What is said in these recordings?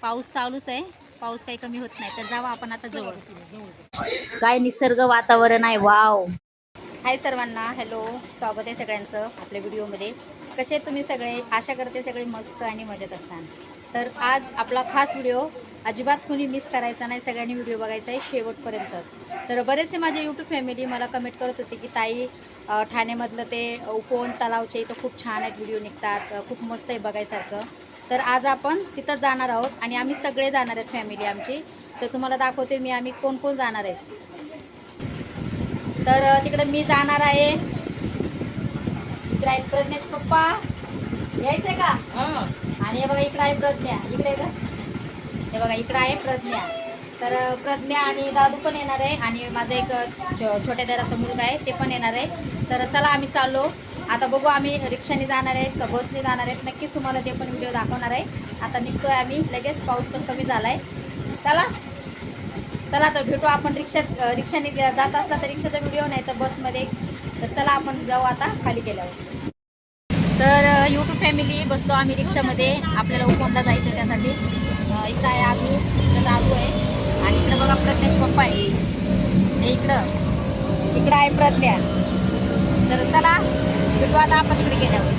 पाऊस चालूच आहे, पाऊस काही कमी होत नाही. तर जावा आपण आता जवळ. काय निसर्ग वातावरण आहे, वाव. हाय सर्वांना, हॅलो, स्वागत आहे सगळ्यांचं आपल्या व्हिडिओमध्ये. कसे तुम्ही सगळे? आशा करते सगळे मस्त आणि मजेत असतात. तर आज आपला खास व्हिडिओ अजिबात कोणी मिस करायचा नाही, सगळ्यांनी व्हिडिओ बघायचा आहे शेवटपर्यंत. तर बरेचसे माझे यूट्यूब फॅमिली मला कमेंट करत होते की ताई, ठाण्यामधलं ते उपवन तलावचे इथं खूप छान आहेत, व्हिडिओ निघतात, खूप मस्त आहे बघायसारखं. तर आज आपण तिथं जाणार आहोत आणि आम्ही सगळे जाणार आहेत फॅमिली आमची. तर तुम्हाला दाखवते मी आम्ही कोण कोण जाणार आहे. तर तिकडं मी जाणार आहे. इकडे आहेत प्रज्ञेश पप्पा, यायचंय का? आणि हे बघा इकडे आहे प्रज्ञा, इकडे हे बघा इकडे आहे प्रज्ञा. तर प्रज्ञा आणि दादू पण येणार आहे आणि माझा एक छोट्या दराचा मुलगा आहे, ते पण येणार आहे. तर चला आम्ही चाललो. आता बघू आम्ही रिक्षाने जाणार आहेत का बसने जाणार आहेत, नक्कीच तुम्हाला ते पण व्हिडिओ दाखवणार आहे. आता निघतोय आम्ही लगेच, पाऊस पण कमी झालाय. चला चला तर भेटू आपण रिक्षाने जात असला तर रिक्षाचा व्हिडिओ, नाही तर बसमध्ये. तर चला आपण जाऊ आता खाली गेल्यावर. तर यूट्यूब फॅमिली बसलो आम्ही रिक्षामध्ये, आपल्याला उपवनला जायचं आहे त्यासाठी. इकडं आहे आदू, इकडं दादू आहे आणि इकडं बघा प्रज्ञेश पप्पा आहे. हे इकडं आहे प्रज्ञा. तर चला भेटू आता आपण तिकडे गेल्यावर.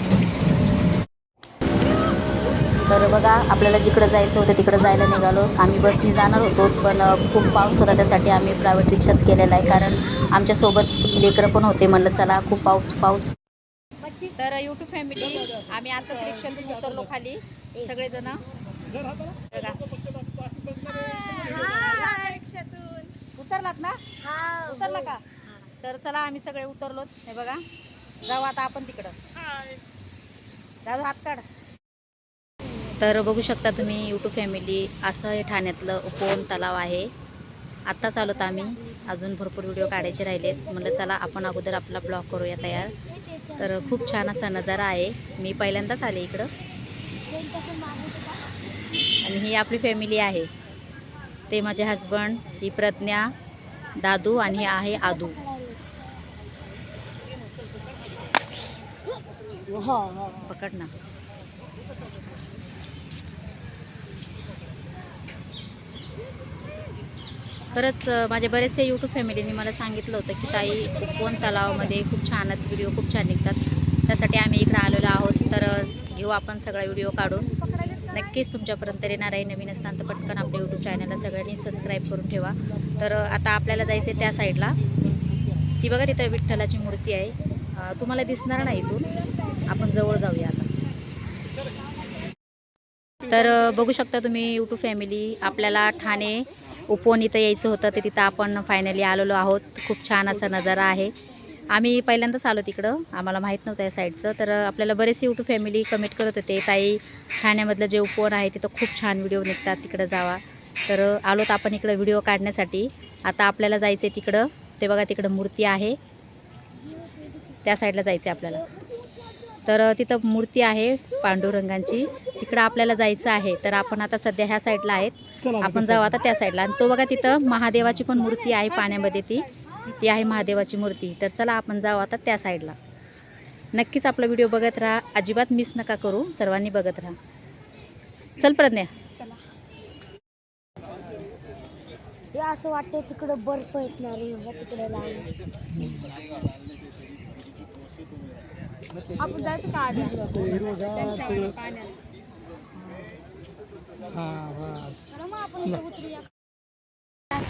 तर बघा आपल्याला जिकडं जायचं होतं तिकडं जायला निघालो. आम्ही बसने जाणार होतो पण खूप पाऊस होता, त्यासाठी आम्ही प्रायव्हेट रिक्षाच केलेला आहे, कारण आमच्यासोबत लेकरं पण होते. म्हणलं चला खूप पाऊस. तर यूट्यूब फॅमिली आम्ही आताच रिक्षातून उतरलो खाली सगळेजण. बघा उतरलात ना? उतरला का? तर चला आम्ही सगळे उतरलोत. हे बघा जाऊ आता आपण तिकडं. दादू हात काढ. तर बघू शकता तुम्ही यूट्यूब फॅमिली, असं हे ठाण्यातलं उपवन तलाव आहे. आत्ताच आलोत आम्ही, अजून भरपूर व्हिडिओ काढायचे राहिलेत. म्हटलं चला आपण अगोदर आपला ब्लॉग करूया तयार. तर खूप छान असा नजारा आहे, मी पहिल्यांदाच आले इकडं. आणि ही आपली फॅमिली आहे, ते माझे हस्बंड, ही प्रज्ञा, दादू आणि हे आहे आदू. पकड ना. खरंच माझे बरेचसे यूट्यूब फॅमिलीने मला सांगितलं होतं की ताई उपवन तलावामध्ये खूप छान व्हिडिओ खूप छान निघतात, त्यासाठी आम्ही इकडे आलेलो आहोत. तर घेऊ आपण सगळा व्हिडिओ काढून, नक्कीच तुमच्यापर्यंत येणार आहे. नवीन असताना तर पटकन आपल्या यूट्यूब चॅनलला सगळ्यांनी सबस्क्राईब करून ठेवा. तर आता आपल्याला जायचं आहे त्या साईडला. ती बघा तिथं विठ्ठलाची मूर्ती आहे, तुम्हाला दिसणार नाही इथून, आपण जवळ जाऊया आता. तर बघू शकता तुम्ही यूट्यूब फॅमिली, आपल्याला ठाणे उपवन इथं यायचं होतं, तर तिथं आपण फायनली आलेलो आहोत. खूप छान असा नजारा आहे. आम्ही पहिल्यांदाच आलो तिकडं, आम्हाला माहीत नव्हतं या साईडचं. तर आपल्याला बरेचसे यूट्यूब फॅमिली कमेंट करत होते ताई ठाण्यामधलं जे उपवन आहे तिथं खूप छान व्हिडिओ निघतात, तिकडं जावा. तर आलोत आपण इकडं व्हिडिओ काढण्यासाठी. आता आपल्याला जायचं आहे तिकडं, ते बघा तिकडं मूर्ती आहे, त्या साईडला जायचं आहे आपल्याला. तर तिथं मूर्ती आहे पांडुरंगांची, तिकडं आपल्याला जायचं आहे. तर आपण आता सध्या ह्या साईडला आहेत, आपण जाऊ आता त्या साईडला. आणि तो बघा तिथं महादेवाची पण मूर्ती आहे पाण्यामध्ये, ती आहे महादेवाची मूर्ती. तर चला आपण जाऊ आता त्या साईडला. नक्कीच आपला व्हिडिओ बघत राहा, अजिबात मिस नका करू, सर्वांनी बघत राहा. चल प्रज्ञा. चला. हे असं वाटतं तिकडं बर्फ येणार आहे, तिकडे आपण जायचं का आधी? चला मग आपण इथे उतरूया.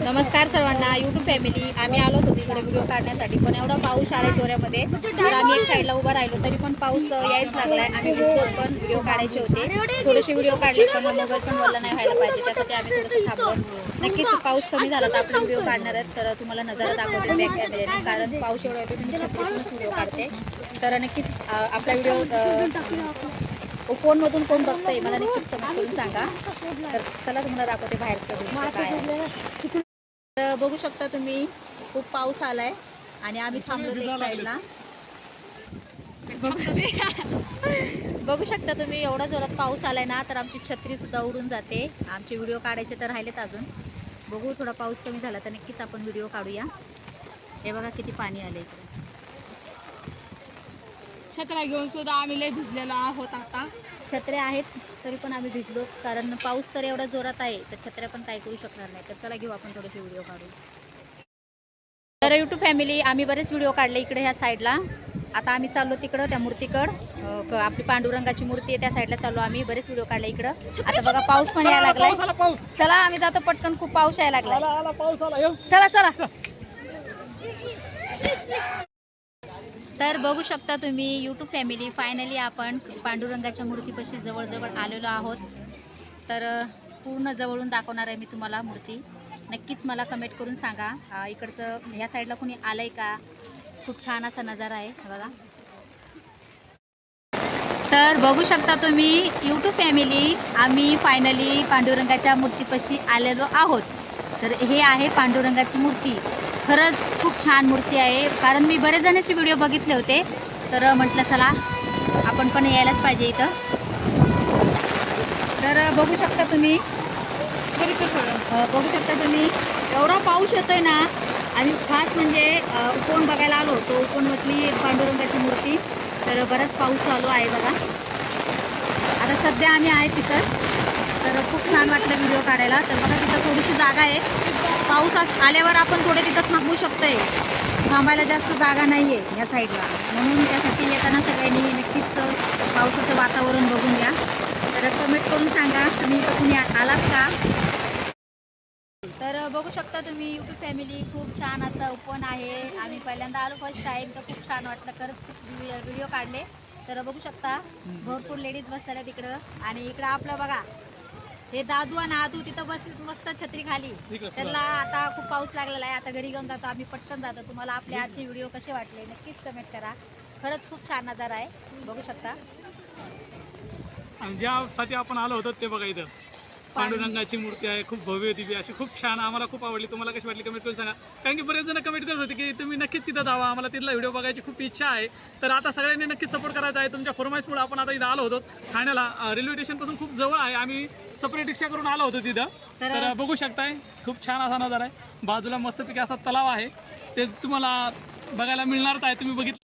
नमस्कार सर्वांना यूट्यूब फॅमिली, आम्ही आलो होतो तिकडे व्हिडिओ काढण्यासाठी, पण एवढा पाऊस आलाय जोऱ्यामध्ये, तर आम्ही एक साईडला उभा राहिलो, तरी पण पाऊस यायच लागलाय. आम्ही भिजतो पण व्हिडिओ काढायचे होते, थोडेसे व्हिडिओ काढले, पण मोबाईल पण वल्ला नाही व्हायला पाहिजे, त्यासाठी आम्ही थोडंसं थांबलो. नक्कीच पाऊस कमी झाला तर आपण व्हिडिओ काढणार आहेत. तर तुम्हाला नजारा दाखवते बॅक कॅमेऱ्याने, कारण पाऊस एवढा येतो, मी छत्रीतूनच व्हिडिओ काढते. तर नक्कीच आपला व्हिडिओ उपवनमधून कोण बघतंय मला नक्कीच कमेंट करून सांगा. तर चला तुम्हाला दाखवते बाहेरचं काय. तर बघू शकता तुम्ही, खूप पाऊस आलाय आणि आम्ही थांबलो एक साईडला. बघू शकता तुम्ही, एवढा जोरात पाऊस आलाय ना, तर आमची छत्री सुद्धा उडून जाते. आमचे व्हिडिओ काढायचे तर राहिलेत अजून, बघू थोडा पाऊस कमी झाला तर नक्कीच आपण व्हिडिओ काढूया. हे बघा किती पाणी आले इकडे. छत्र्या घेऊन सुद्धा आम्ही लय भिजलेलो आहोत आता. छत्र्या आहेत तरी पण आम्ही भिजलो, कारण पाऊस तर एवढा जोरात आहे तर छत्र्या पण काय करू शकणार नाही. तर चला घेऊ आपण थोडेसे व्हिडिओ काढू. तर यूट्यूब फॅमिली, आम्ही बरेच व्हिडिओ काढले इकडे ह्या साईडला. आता आम्ही चाललो तिकडं त्या मूर्तीकडं, आपली पांडुरंगाची मूर्ती आहे त्या साईडला चाललो आम्ही. बरेच व्हिडिओ काढले इकडं. आता बघा पाऊस पण यायला लागलाय. चला आम्ही जातो पटकन, खूप पाऊस यायला लागलाय. चला चला. तर बघू शकता तुम्ही यूट्यूब फॅमिली, फायनली आपण पांडुरंगाच्या मूर्तीपाशी जवळजवळ आलेलो आहोत. तर पूर्ण जवळून दाखवणार आहे मी तुम्हाला मूर्ती. नक्कीच मला कमेंट करून सांगा इकडचं ह्या साईडला कोणी आलंय का. खूप छान असा नजारा आहे बघा. तर बघू शकता तुम्ही यूट्यूब फॅमिली, आम्ही फायनली पांडुरंगाच्या मूर्तीपाशी आलेलो आहोत. तर हे आहे पांडुरंगाची मूर्ती. खरंच खूप छान मूर्ती आहे, कारण मी बरेच जणांचे व्हिडिओ बघितले होते. तर म्हटलं चला आपण पण यायलाच पाहिजे इथं. तर बघू शकता तुम्ही एवढा पाऊस येतोय ना. आणि खास म्हणजे उपवन बघायला आलो होतो, उपवनमधली पांडुरंगाची मूर्ती. तर बराच पाऊस चालू आहे बघा. आता सध्या आम्ही आहे तिथंच. तर खूप छान वाटलं व्हिडिओ काढायला. तर बघा तिथं थोडीशी जागा आहे, पाऊस आल्यावर आपण थोडे तिथं थांबू शकतोय. थांबायला जास्त जागा नाही आहे या साईडला, म्हणून त्यासाठी येताना सगळ्यांनी नक्कीच पावसाचं वातावरण बघून या. तर कमेंट करून सांगा तुम्ही इथं कुणी आलात का. तर बघू शकता तुम्ही यूट्यूब फॅमिली, खूप छान असं उपवन आहे. आम्ही पहिल्यांदा आलो फर्स्ट टाईम, तर खूप छान वाटलं. खरंच खूप व्हिडिओ काढले. तर बघू शकता भरपूर लेडीज बसलेल्या तिकडं. आणि इकडं आपलं बघा हे दादू आणि आदू तिथं बसले मस्त छत्री खाली. त्यांना आता खूप पाऊस लागलेला आहे, आता घरी घेऊन जातो आम्ही, पटकन जातो. तुम्हाला आपले आजचे व्हिडिओ कसे वाटले नक्कीच कमेंट करा. खरंच खूप छान नजारा आहे, बघू शकता. आणि ज्यासाठी आपण आलो होतो ते बघा, इथं पांडुरंगाची मूर्ती आहे. खूप भव्य दिव्य अशी, खूप छान. आम्हाला खूप आवडली. तुम्हाला कशी वाटली कमेंट करून सांगा. कारण की बरेच जण कमेंट करत होते की तुम्ही नक्कीच तिथं जावा, आम्हाला तिथला व्हिडिओ बघायची खूप इच्छा आहे. तर आता सगळ्यांनी नक्कीच सपोर्ट करायचा आहे. तुमच्या फरमाईशमुळे आपण आता इथं आलो होतो. ठाण्याला रेल्वे स्टेशनपासून खूप जवळ आहे. आम्ही सेपरेट रिक्षा करून आलो होतो तिथं. तर बघू शकताय खूप छान असा नजारा आहे. बाजूला मस्तपैकी असा तलाव आहे, ते तुम्हाला बघायला मिळणारच आहे. तुम्ही बघितलं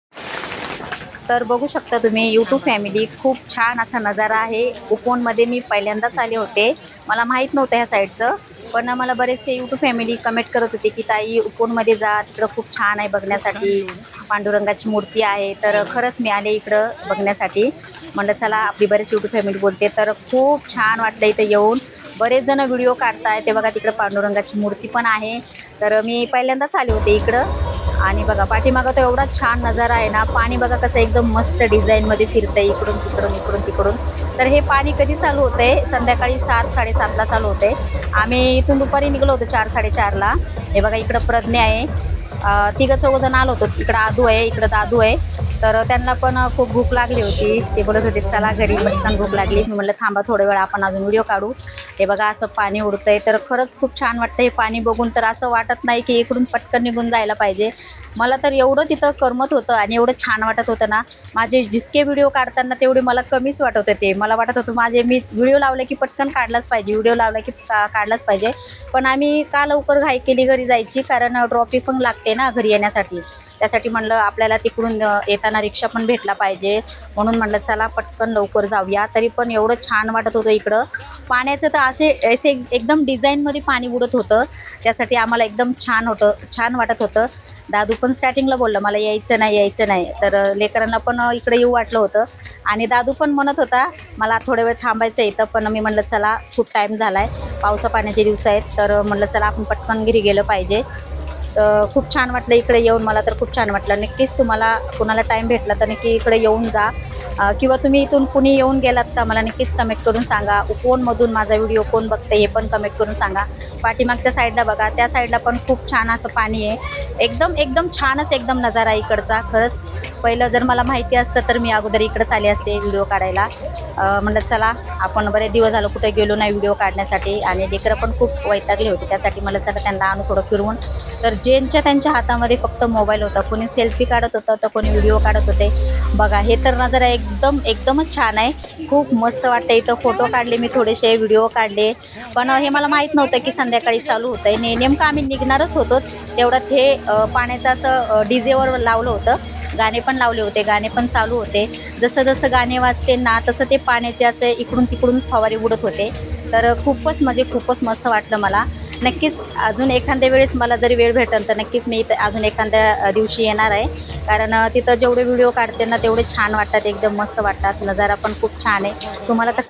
तर बघू शकता तुम्ही यूट्यूब फॅमिली, खूप छान असा नजारा आहे. उपवनमध्ये मी पहिल्यांदाच आले होते, मला माहीत नव्हतं ह्या साईडचं. पण मला बरेचसे यूट्यूब फॅमिली कमेंट करत होते की ताई उपवनमध्ये जा, तिकडं खूप छान आहे बघण्यासाठी, पांडुरंगाची मूर्ती आहे. तर खरंच मी आले इकडं बघण्यासाठी. म्हणलं चला आपली बरेच यूट्यूब फॅमिली बोलते. तर खूप छान वाटलं इथं येऊन. बरेच जण व्हिडिओ काढताय. ते बघा तिकडं पांडुरंगाची मूर्ती पण आहे. तर मी पहिल्यांदाच आले होते इकडं. आणि बघा पाठीमागं तर एवढा छान नजारा आहे ना. पाणी बघा कसं एकदम मस्त डिझाईनमध्ये फिरतंय इकडून तिकडून इकडून तिकडून. तर हे पाणी कधी चालू होतंय, संध्याकाळी 7-7:30ला चालू होते. आम्ही इथून दुपारी निघलो होतो 4-4:30ला. हे बघा इकडं प्रज्ञा आहे, तिघं चौघजण आलो होतो. इकडं आदू आहे, इकडं दादू आहे. तर त्यांना पण खूप भूक लागली होती. ते बोलत होते चला घरी, पटकन भूक लागली. मी म्हटलं थांबा थोडा वेळ, आपण अजून व्हिडिओ काढू. हे बघा असं पाणी उडतंय. तर खरंच खूप छान वाटतं हे पाणी बघून. तर असं वाटत नाही की इकडून पटकन निघून जायला पाहिजे. मला तर एवढं तिथं करमत होतं आणि एवढं छान वाटत होतं ना. माझे जितके व्हिडिओ काढताना तेवढे मला कमीच वाटत होते. मला वाटत होतं मी व्हिडिओ लावला की पटकन काढलाच पाहिजे, व्हिडिओ लावला की काढलाच पाहिजे. पण आम्ही का लवकर घाई केली घरी जायची, कारण ट्रॉफिक पण लागते ना घरी येण्यासाठी. त्यासाठी म्हणलं आपल्याला तिकडून येताना रिक्षा पण भेटला पाहिजे, म्हणून म्हणलं चला पटकन लवकर जाऊया. तरी पण एवढं छान वाटत होतं इकडं. पाण्याचं तर असे एकदम डिझाईनमध्ये पाणी उडत होतं. त्यासाठी आम्हाला एकदम छान वाटत होतं. दादू पण स्टार्टिंगला बोललं मला यायचं नाही. तर लेकरांना पण इकडे येऊ वाटलं होतं. आणि दादू पण म्हणत होता मला थोडा वेळ थांबायचं इथं. पण मी म्हणलं चला खूप टाईम झाला आहे, पावसा पाण्याचे दिवस आहेत. तर म्हणलं चला आपण पटकन घरी गेलं पाहिजे. खूप छान वाटलं इकडे येऊन. मला तर खूप छान वाटलं. नक्कीच तुम्हाला कोणाला टाईम भेटला तर नक्की इकडे येऊन जा. किंवा तुम्ही इथून कुणी येऊन गेलात का मला नक्कीच कमेंट करून सांगा. उपवनमधून माझा व्हिडिओ कोण बघते हे पण कमेंट करून सांगा. पाठीमागच्या साईडला बघा, त्या साईडला पण खूप छान असं पाणी आहे. एकदम छानच एकदम नजारा आहे इकडचा. खरंच पहिलं जर मला माहिती असतं तर मी अगोदर इकडंच आले असते व्हिडिओ काढायला. म्हणलं चला आपण बरेच दिवस झालं कुठे गेलो नाही व्हिडिओ काढण्यासाठी. आणि लेकरं पण खूप वैतागले होते, त्यासाठी मला चला त्यांना आणू थोडं फिरवून. तर त्यांच्या हातामध्ये फक्त मोबाईल होता. कोणी सेल्फी काढत होतं तर कोणी व्हिडिओ काढत होते. बघा हे तर नजारा एकदमच छान आहे. खूप मस्त वाटतं इथं. फोटो काढले मी थोडेसे, व्हिडिओ काढले. पण हे मला माहीत नव्हतं की संध्याकाळी चालू होतं आहे. नेमकं आम्ही निघणारच होतो तेवढ्यात हे पाण्याचं असं डीजेवर लावलं होतं, गाणे पण लावले होते, गाणे पण चालू होते. जसं जसं गाणे वाजते ना तसं ते पाण्याचे असे इकडून तिकडून फवारे उडत होते. तर खूपच म्हणजे खूपच मस्त वाटलं मला. नक्कीच अजून एखाद्या वेळेस मला जरी वेळ भेटेल तर नक्कीच मी इथं अजून एखाद्या दिवशी येणार आहे. कारण तिथं जेवढे व्हिडिओ काढते ना तेवढे छान वाटतात, एकदम मस्त वाटतात. नजारा पण खूप छान आहे. तुम्हाला कसं